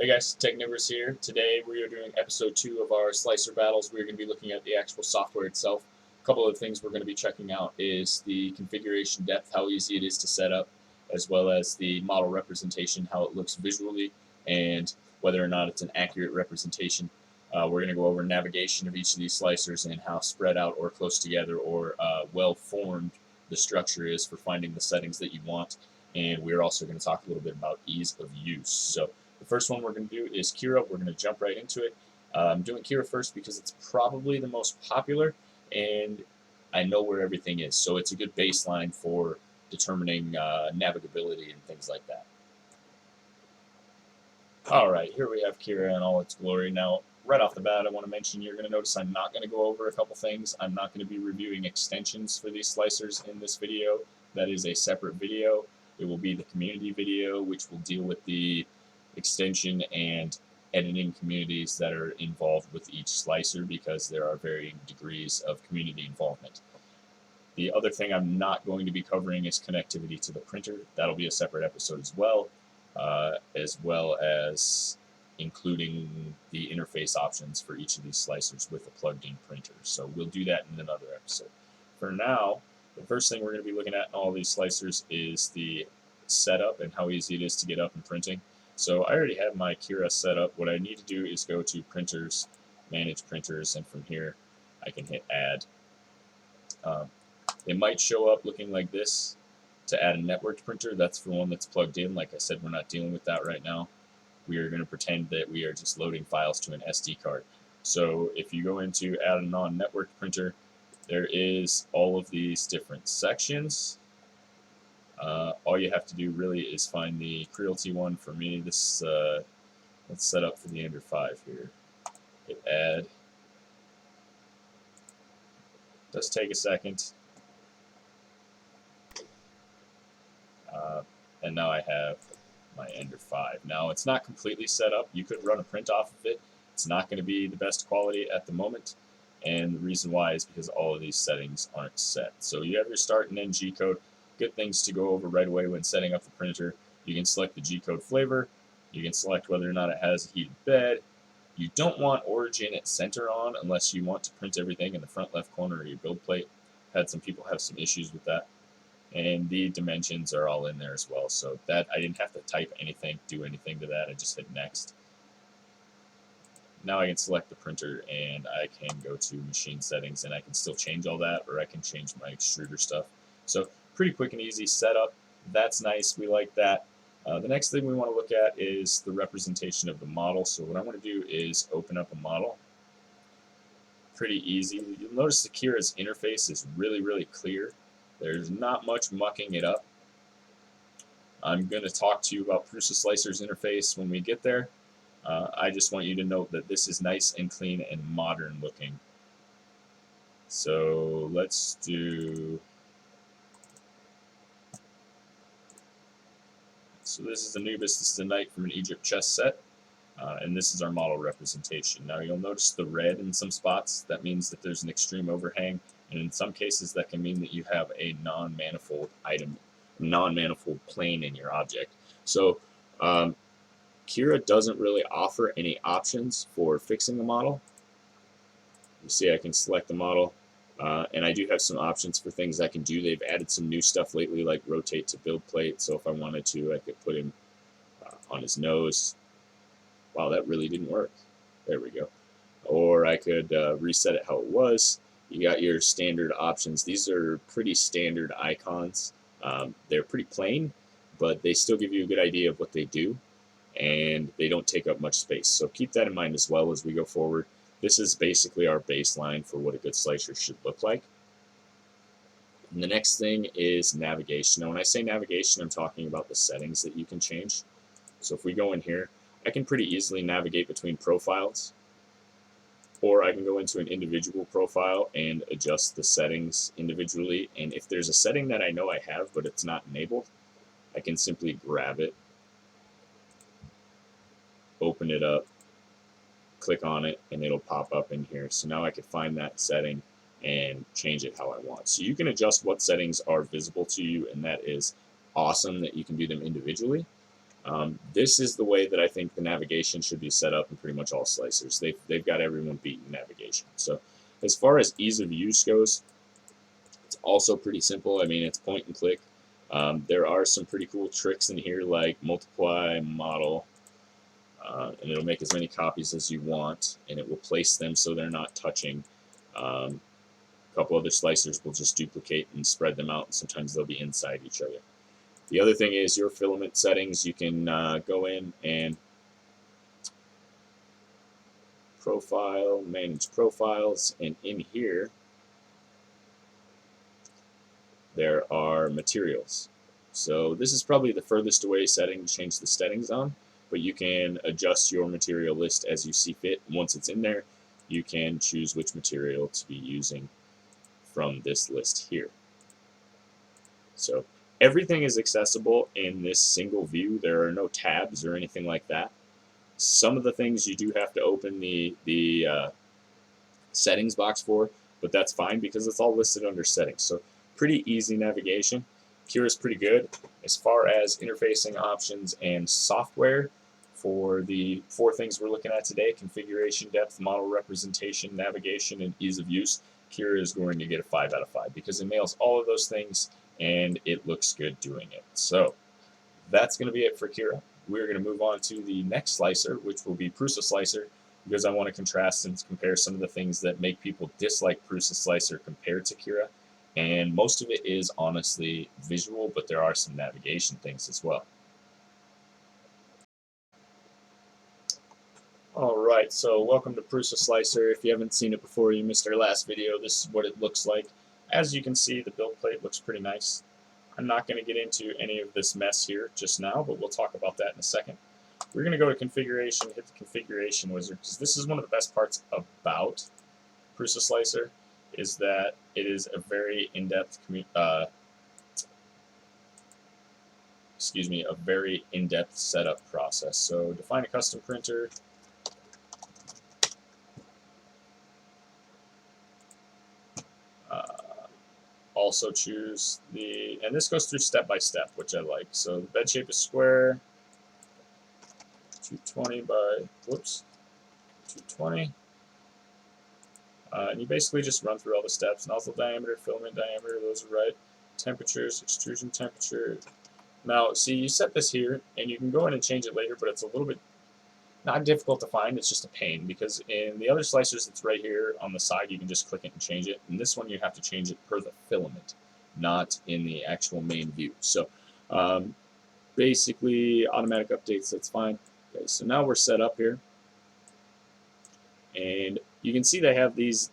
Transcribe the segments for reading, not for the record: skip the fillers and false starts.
Hey guys, Technivorous here. Today we are doing episode 2 of our slicer battles. We're going to be looking at the actual software itself. A couple of things we're going to be checking out is the configuration depth, how easy it is to set up, as well as the model representation, how it looks visually, and whether or not it's an accurate representation. We're going to go over navigation of each of these slicers and how spread out or close together or well formed the structure is for finding the settings that you want. And we're also going to talk a little bit about ease of use. So the first one we're going to do is Keira. We're going to jump right into it. I'm doing Keira first because it's probably the most popular, and I know where everything is. So it's a good baseline for determining navigability and things like that. All right, here we have Keira in all its glory. Now, right off the bat, I want to mention you're going to notice I'm not going to go over a couple things. I'm not going to be reviewing extensions for these slicers in this video. That is a separate video. It will be the community video, which will deal with the extension and editing communities that are involved with each slicer because there are varying degrees of community involvement. The other thing I'm not going to be covering is connectivity to the printer. That'll be a separate episode as well as including the interface options for each of these slicers with a plugged-in printer. So we'll do that in another episode. For now, the first thing we're going to be looking at in all these slicers is the setup and how easy it is to get up and printing. So I already have my Keira set up. What I need to do is go to Printers, Manage Printers, and from here I can hit Add. It might show up looking like this to add a networked printer. That's for one that's plugged in. Like I said, we're not dealing with that right now. We are going to pretend that we are just loading files to an SD card. So if you go into add a non-networked printer, there is all of these different sections. All you have to do really is find the Creality one. For me, this let's set up for the Ender 5 here. Hit add. It does take a second. And now I have my Ender 5. Now it's not completely set up. You could run a print off of it. It's not going to be the best quality at the moment. And the reason why is because all of these settings aren't set. So you have your start and end G-code. Good things to go over right away when setting up the printer. You can select the G-code flavor. You can select whether or not it has a heated bed. You don't want origin at center on unless you want to print everything in the front left corner of your build plate. Had some people have some issues with that. And the dimensions are all in there as well. So that I didn't have to type anything, do anything to that. I just hit next. Now I can select the printer and I can go to machine settings and I can still change all that, or I can change my extruder stuff. So pretty quick and easy setup. That's nice. We like that. The next thing we want to look at is the representation of the model. So what I want to do is open up a model. Pretty easy. You'll notice the Keira's interface is really, really clear. There's not much mucking it up. I'm going to talk to you about prusaslicer's interface when we get there. I just want you to note that this is nice and clean and modern looking. So let's do... So this is Anubis, this is a knight from an Egypt chess set. And this is our model representation. Now you'll notice the red in some spots. That means that there's an extreme overhang, and in some cases that can mean that you have a non-manifold item, non-manifold plane in your object. So Keira doesn't really offer any options for fixing the model. You see I can select the model, and I do have some options for things I can do. They've added some new stuff lately, like rotate to build plate, so if I wanted to, I could put him on his nose. Wow, that really didn't work. There we go. Or I could reset it how it was. You got your standard options. These are pretty standard icons. They're pretty plain, but they still give you a good idea of what they do, and they don't take up much space. So keep that in mind as well as we go forward. This is basically our baseline for what a good slicer should look like. And the next thing is navigation. Now when I say navigation, I'm talking about the settings that you can change. So if we go in here, I can pretty easily navigate between profiles, or I can go into an individual profile and adjust the settings individually. And if there's a setting that I know I have but it's not enabled, I can simply grab it, open it up, click on it, and it'll pop up in here. So now I can find that setting and change it how I want. So you can adjust what settings are visible to you, and that is awesome that you can do them individually. This is the way that I think the navigation should be set up in pretty much all slicers. They've got everyone beaten navigation. So as far as ease of use goes, it's also pretty simple. I mean, it's point and click. There are some pretty cool tricks in here like multiply model, and it'll make as many copies as you want, and it will place them so they're not touching. A couple other slicers will just duplicate and spread them out, and sometimes they'll be inside each other. The other thing is your filament settings. You can go in and profile, manage profiles, and in here there are materials. So this is probably the furthest away setting to change the settings on, but you can adjust your material list as you see fit. Once it's in there, you can choose which material to be using from this list here. So everything is accessible in this single view. There are no tabs or anything like that. Some of the things you do have to open the settings box for, but that's fine because it's all listed under settings. So pretty easy navigation. Keira is pretty good as far as interfacing options and software for the 4 things we're looking at today: configuration, depth, model representation, navigation, and ease of use. Keira is going to get a 5 out of 5 because it nails all of those things and it looks good doing it. So that's going to be it for Keira. We're going to move on to the next slicer, which will be prusaslicer, because I want to contrast and compare some of the things that make people dislike prusaslicer compared to Keira. And most of it is honestly visual, but there are some navigation things as well. Alright, so welcome to prusaslicer. If you haven't seen it before, you missed our last video. This is what it looks like. As you can see, the build plate looks pretty nice. I'm not going to get into any of this mess here just now, but we'll talk about that in a second. We're going to go to configuration, hit the configuration wizard, because this is one of the best parts about prusaslicer, is that it is a very in-depth setup process. So define a custom printer. Also choose the, and this goes through step by step, which I like. So the bed shape is square, 220 by, 220. And you basically just run through all the steps. Nozzle diameter, filament diameter, those are right. Temperatures, extrusion temperature. Now, see, you set this here, and you can go in and change it later, but it's a little bit not difficult to find. It's just a pain, because in the other slicers, it's right here on the side. You can just click it and change it. In this one, you have to change it per the filament, not in the actual main view. So basically, automatic updates, that's fine. Okay, so now we're set up here. And you can see they have these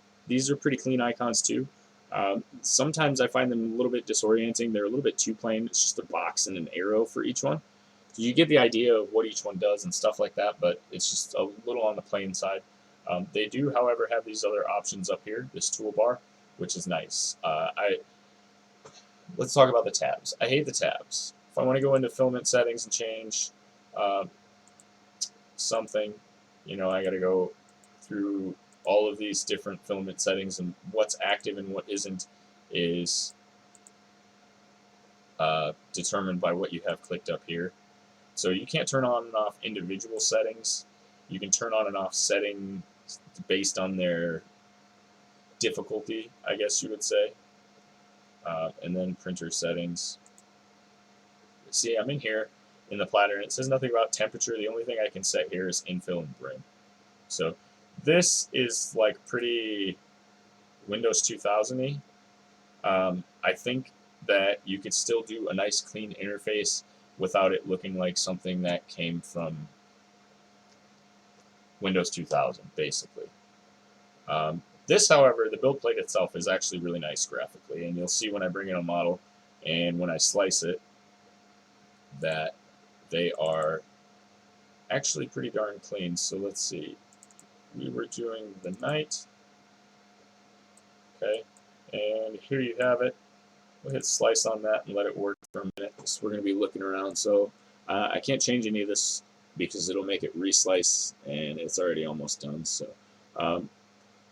are pretty clean icons too. Sometimes I find them a little bit disorienting. They're a little bit too plain. It's just a box and an arrow for each one. So you get the idea of what each one does and stuff like that, but it's just a little on the plain side. They do, however, have these other options up here, this toolbar, which is nice. Let's talk about the tabs. I hate the tabs. If I want to go into filament settings and change something, you know, I got to go through all of these different filament settings, and what's active and what isn't is determined by what you have clicked up here. So you can't turn on and off individual settings. You can turn on and off settings based on their difficulty, I guess you would say. And then printer settings. See, I'm in here in the platter, and it says nothing about temperature. The only thing I can set here is infill and brim. So this is like pretty Windows 2000-y. I think that you could still do a nice clean interface without it looking like something that came from Windows 2000, basically. This, however, the build plate itself is actually really nice graphically, and you'll see when I bring in a model and when I slice it that they are actually pretty darn clean. So let's see. We were doing the night. Okay, and here you have it. We'll hit slice on that and let it work for a minute. So we're going to be looking around. So I can't change any of this because it'll make it reslice, and it's already almost done. So,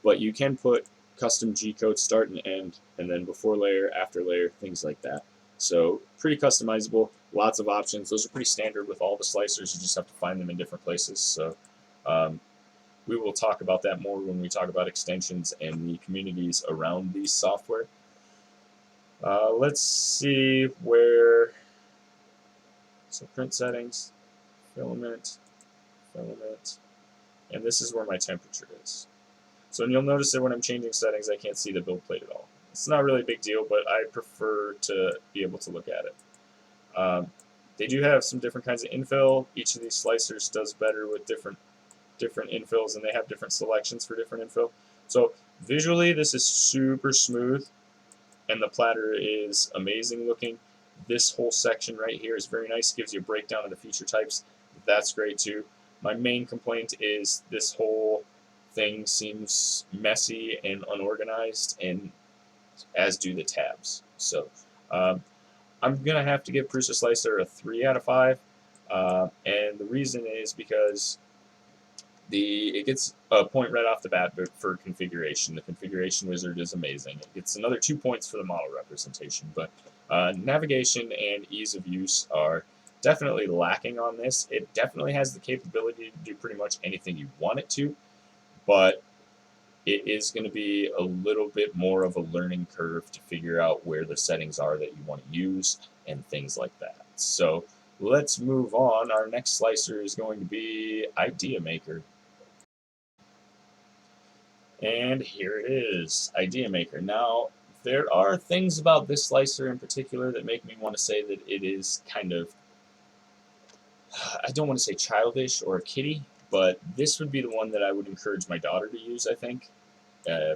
but you can put custom G-code start and end, and then before layer, after layer, things like that. So pretty customizable. lots of options. Those are pretty standard with all the slicers. You just have to find them in different places. So um, we will talk about that more when we talk about extensions and the communities around these software. Let's see where, so print settings, filament, and this is where my temperature is. So you'll notice that when I'm changing settings, I can't see the build plate at all. It's not really a big deal, but I prefer to be able to look at it. They do have some different kinds of infill. Each of these slicers does better with different infills, and they have different selections for different infill. So visually, this is super smooth, and the platter is amazing looking. This whole section right here is very nice. Gives you a breakdown of the feature types. That's great too. My main complaint is this whole thing seems messy and unorganized, and as do the tabs. So I'm gonna have to give prusaslicer a 3 out of 5, and the reason is because it gets a point right off the bat for configuration. The configuration wizard is amazing. It gets another 2 points for the model representation, but navigation and ease of use are definitely lacking on this. It definitely has the capability to do pretty much anything you want it to, but it is going to be a little bit more of a learning curve to figure out where the settings are that you want to use and things like that. So let's move on. Our next slicer is going to be ideamaker. And here it is, ideamaker. Now, there are things about this slicer in particular that make me want to say that it is kind of, I don't want to say childish or a kiddie, but this would be the one that I would encourage my daughter to use, I think.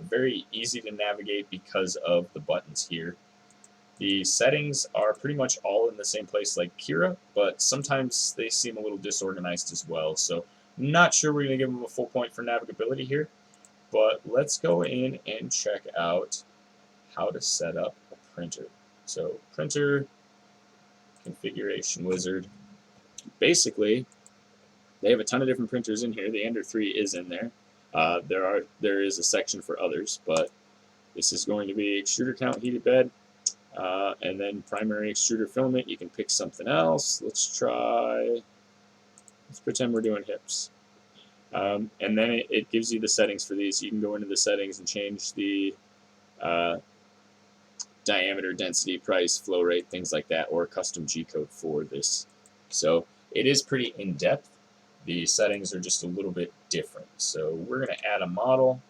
Very easy to navigate because of the buttons here. The settings are pretty much all in the same place like Keira, but sometimes they seem a little disorganized as well. So not sure we're going to give them a full point for navigability here, but let's go in and check out how to set up a printer. So printer, configuration wizard. Basically, they have a ton of different printers in here. The Ender 3 is in there. There is a section for others, but this is going to be extruder count, heated bed, and then primary extruder filament. You can pick something else. Let's pretend we're doing hips. And then it gives you the settings for these. You can go into the settings and change the diameter, density, price, flow rate, things like that, or a custom G-code for this. So it is pretty in-depth. The settings are just a little bit different. So we're going to add a model.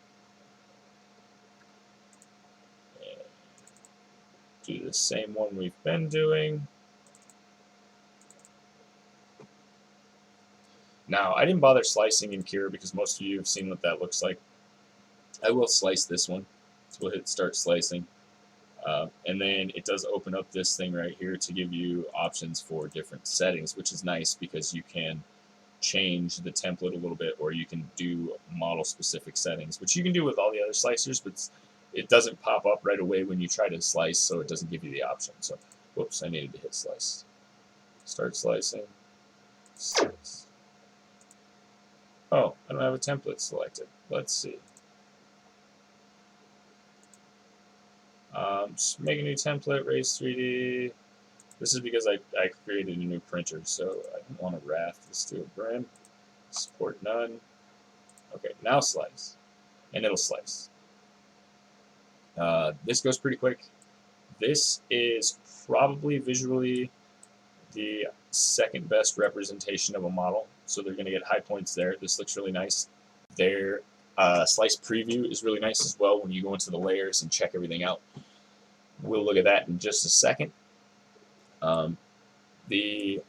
And do the same one we've been doing. Now, I didn't bother slicing in Keira because most of you have seen what that looks like. I will slice this one. So we'll hit start slicing. And then it does open up this thing right here to give you options for different settings, which is nice because you can change the template a little bit, or you can do model specific settings, which you can do with all the other slicers, but it doesn't pop up right away when you try to slice, so it doesn't give you the option. So, whoops, I needed to hit slice. Start slicing. Slice. Oh, I don't have a template selected. Let's see. Just make a new template, raise 3D. This is because I created a new printer, so I don't want a raft. Let's do a brim. Support none. Okay, now slice. And it'll slice. This goes pretty quick. This is probably visually the second best representation of a model, so they're going to get high points there. This looks really nice. Their slice preview is really nice as well when you go into the layers and check everything out. We'll look at that in just a second. The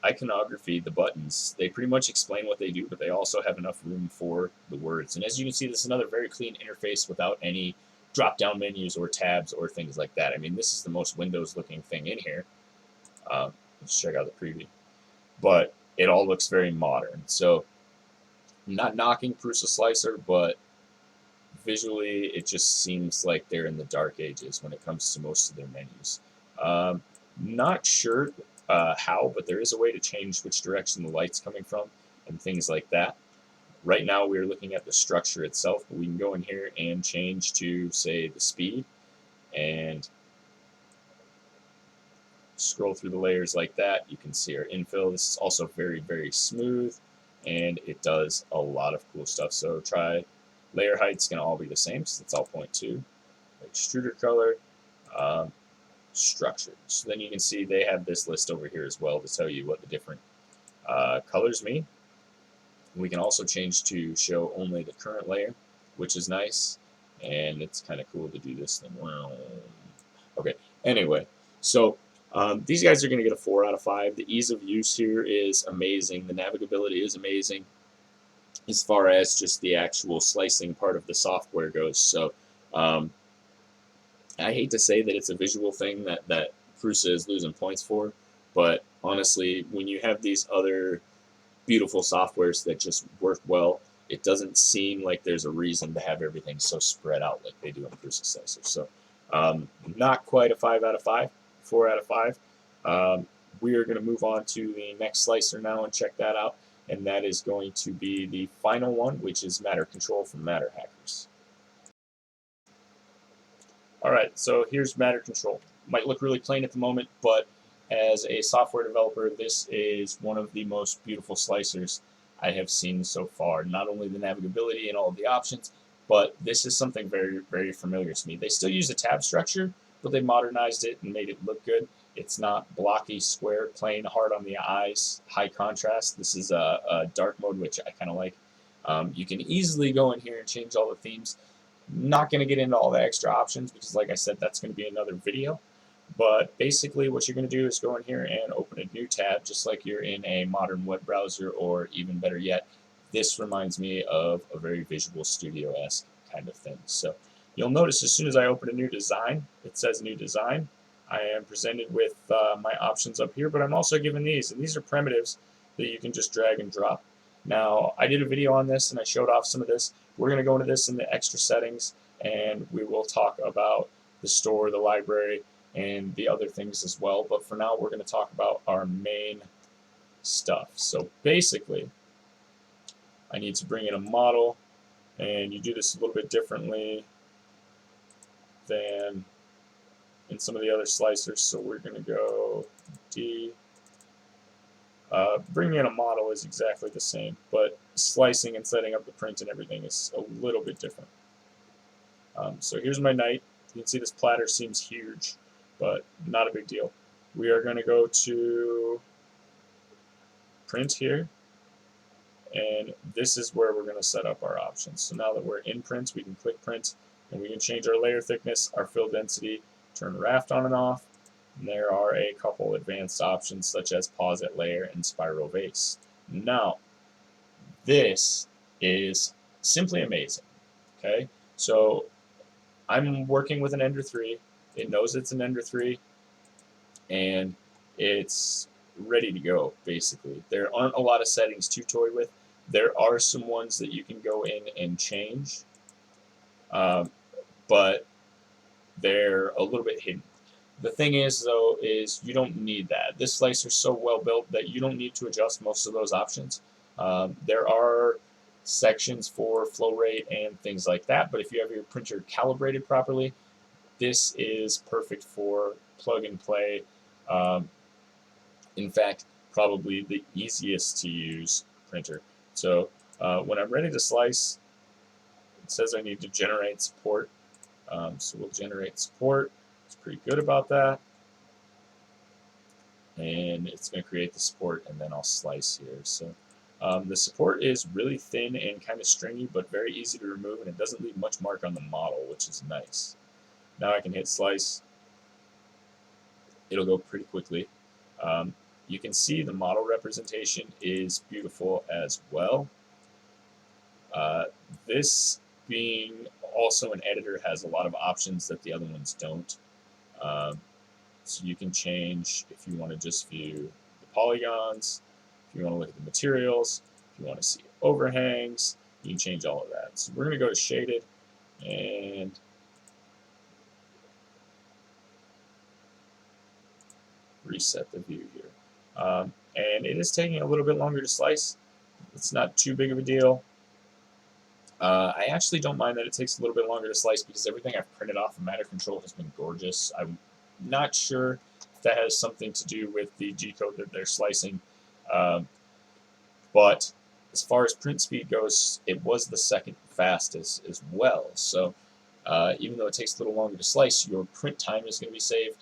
iconography, the buttons, they pretty much explain what they do, but they also have enough room for the words. And as you can see, this is another very clean interface without any drop-down menus or tabs or things like that. I mean, this is the most Windows-looking thing in here. Let's check out the preview. But it all looks very modern. So I'm not knocking prusaslicer, but visually it just seems like they're in the dark ages when it comes to most of their menus. Not sure how, but there is a way to change which direction the light's coming from and things like that. Right now we're looking at the structure itself, but we can go in here and change to, say, the speed, and scroll through the layers like that, you can see our infill. This is also very, very smooth, and it does a lot of cool stuff. So try layer height's going to all be the same because it's all 0.2. Extruder color, structure. So then you can see they have this list over here as well to tell you what the different colors mean. We can also change to show only the current layer, which is nice, and it's kind of cool to do this thing. Okay, anyway, so these guys are going to get a 4 out of 5. The ease of use here is amazing. The navigability is amazing as far as just the actual slicing part of the software goes. So I hate to say that it's a visual thing that Prusa is losing points for, but honestly, when you have these other beautiful softwares that just work well, it doesn't seem like there's a reason to have everything so spread out like they do in prusaslicer. So not quite a 5 out of 5, 4 out of 5. We are going to move on to the next slicer now and check that out, and that is going to be the final one, which is matter control from Matter Hackers. Alright, so here's matter control. Might look really plain at the moment, but as a software developer, this is one of the most beautiful slicers I have seen so far. Not only the navigability and all of the options, but this is something very, very familiar to me. They still use a tab structure, but they modernized it and made it look good. It's not blocky, square, plain, hard on the eyes, high contrast. This is a dark mode, which I kind of like. You can easily go in here and change all the themes. Not going to get into all the extra options because, like I said, that's going to be another video. But basically what you're going to do is go in here and open a new tab just like you're in a modern web browser, or even better yet, this reminds me of a very Visual Studio-esque kind of thing. So you'll notice as soon as I open a new design, it says new design. I am presented with my options up here, but I'm also given these, and these are primitives that you can just drag and drop. Now, I did a video on this and I showed off some of this. We're going to go into this in the extra settings, and we will talk about the store, the library, and the other things as well. But for now, we're going to talk about our main stuff. So basically, I need to bring in a model, and you do this a little bit differently than in some of the other slicers. So we're going to go D. Bringing in a model is exactly the same, but slicing and setting up the print and everything is a little bit different. So here's my knight. You can see this platter seems huge, but not a big deal. We are going to go to print here, and this is where we're going to set up our options. So now that we're in print, we can click print, and we can change our layer thickness, our fill density, turn raft on and off. And there are a couple advanced options such as pause at layer and spiral vase. Now, this is simply amazing. Okay, so I'm working with an Ender 3. It knows it's an Ender 3, and it's ready to go, basically. There aren't a lot of settings to toy with. There are some ones that you can go in and change, but they're a little bit hidden. The thing is, though, is you don't need that. This slicer is so well built that you don't need to adjust most of those options. There are sections for flow rate and things like that, but if you have your printer calibrated properly, this is perfect for plug and play. In fact, probably the easiest to use printer. So when I'm ready to slice, it says I need to generate support. So we'll generate support. It's pretty good about that. And it's going to create the support, and then I'll slice here. So the support is really thin and kind of stringy, but very easy to remove, and it doesn't leave much mark on the model, which is nice. Now I can hit slice. It'll go pretty quickly. You can see the model representation is beautiful as well. This being also an editor has a lot of options that the other ones don't. So you can change if you want to just view the polygons, if you want to look at the materials, if you want to see overhangs, you can change all of that. So we're going to go to shaded and reset the view here. And it is taking a little bit longer to slice. It's not too big of a deal. I actually don't mind that it takes a little bit longer to slice because everything I've printed off of Matter Control has been gorgeous. I'm not sure if that has something to do with the G code that they're slicing. Um, but as far as print speed goes, it was the second fastest as well. So even though it takes a little longer to slice, your print time is going to be saved.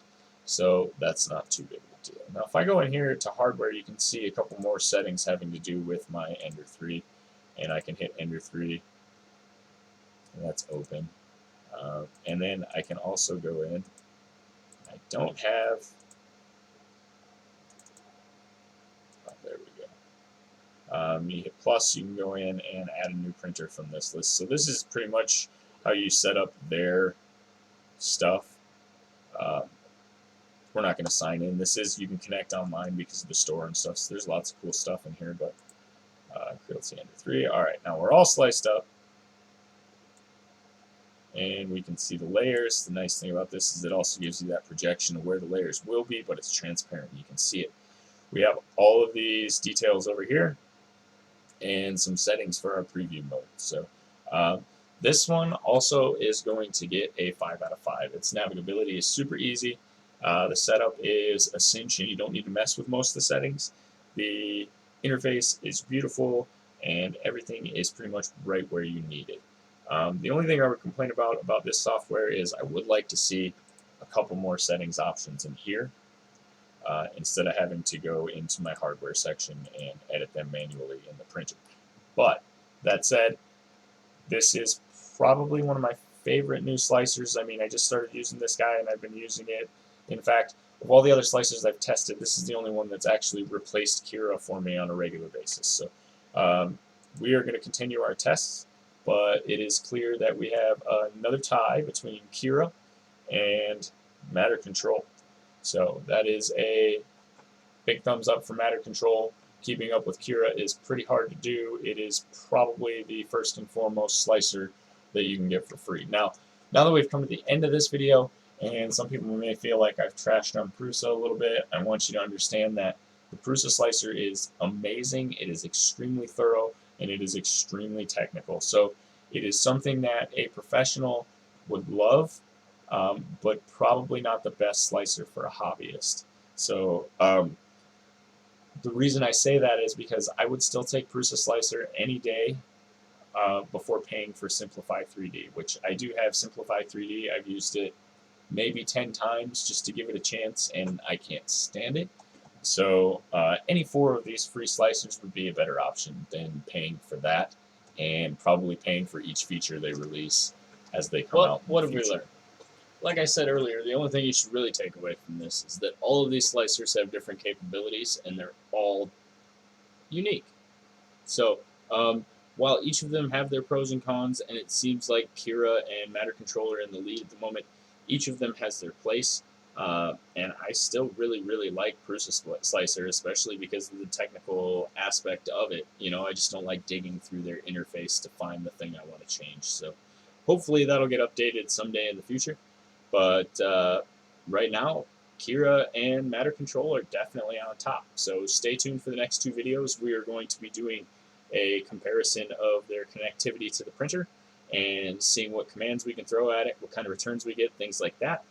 So that's not too big of a deal. Now, if I go in here to hardware, you can see a couple more settings having to do with my Ender 3. And I can hit Ender 3, and that's open. And then I can also go in. I don't have. Oh, there we go. You hit plus, you can go in and add a new printer from this list. So this is pretty much how you set up their stuff. We're not going to sign in. This is, you can connect online because of the store and stuff. So there's lots of cool stuff in here. But let's see, Ender 3. All right, now we're all sliced up. And we can see the layers. The nice thing about this is it also gives you that projection of where the layers will be, but it's transparent. You can see it. We have all of these details over here and some settings for our preview mode. So this one also is going to get a 5 out of 5. Its navigability is super easy. The setup is a cinch, and you don't need to mess with most of the settings. The interface is beautiful, and everything is pretty much right where you need it. The only thing I would complain about this software is I would like to see a couple more settings options in here instead of having to go into my hardware section and edit them manually in the printer. But that said, this is probably one of my favorite new slicers. I mean, I just started using this guy and I've been using it. In fact, of all the other slicers I've tested, this is the only one that's actually replaced Keira for me on a regular basis. So we are going to continue our tests, but it is clear that we have another tie between Keira and Matter Control. So that is a big thumbs up for Matter Control. Keeping up with Keira is pretty hard to do. It is probably the first and foremost slicer that you can get for free. Now that we've come to the end of this video, and some people may feel like I've trashed on Prusa a little bit, I want you to understand that the Prusa slicer is amazing. It is extremely thorough, and it is extremely technical. So it is something that a professional would love, but probably not the best slicer for a hobbyist. So the reason I say that is because I would still take prusaslicer any day before paying for Simplify 3D, which I do have Simplify 3D. I've used it maybe 10 times just to give it a chance, and I can't stand it. So any 4 of these free slicers would be a better option than paying for that, and probably paying for each feature they release as they come out. What have we learned? Like I said earlier, the only thing you should really take away from this is that all of these slicers have different capabilities, and they're all unique. So while each of them have their pros and cons, and it seems like Keira and Matter Control are in the lead at the moment, each of them has their place. And I still really like prusaslicer, especially because of the technical aspect of it. You know, I just don't like digging through their interface to find the thing I want to change. So hopefully that'll get updated someday in the future. But right now, Keira and Matter Control are definitely on top. So stay tuned for the next 2 videos. We are going to be doing a comparison of their connectivity to the printer and seeing what commands we can throw at it, what kind of returns we get, things like that,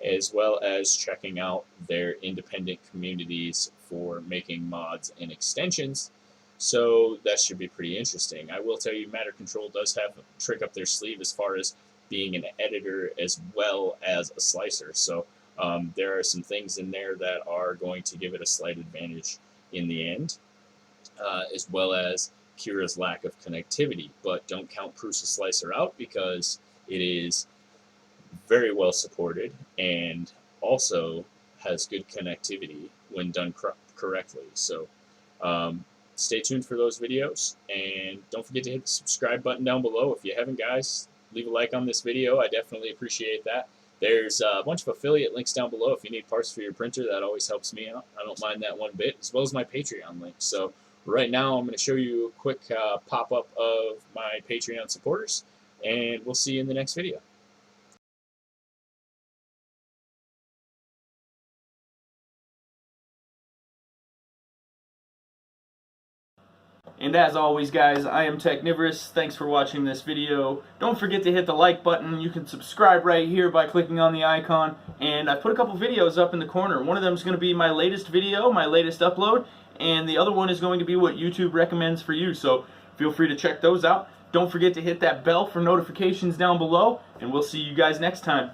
as well as checking out their independent communities for making mods and extensions. So that should be pretty interesting. I will tell you, Matter Control does have a trick up their sleeve as far as being an editor as well as a slicer. So there are some things in there that are going to give it a slight advantage in the end, as well as Keira's lack of connectivity. But don't count prusaslicer out because it is very well supported and also has good connectivity when done correctly. So stay tuned for those videos, and don't forget to hit the subscribe button down below. If you haven't, guys, leave a like on this video. I definitely appreciate that. There's a bunch of affiliate links down below if you need parts for your printer. That always helps me out. I don't mind that one bit, as well as my Patreon link. So right now I'm going to show you a quick pop-up of my Patreon supporters, and we'll see you in the next video. And as always, guys, I am Technivorous. Thanks for watching this video. Don't forget to hit the like button. You can subscribe right here by clicking on the icon. And I put a couple videos up in the corner. One of them is going to be my latest video, my latest upload, and the other one is going to be what YouTube recommends for you. So feel free to check those out. Don't forget to hit that bell for notifications down below, and we'll see you guys next time.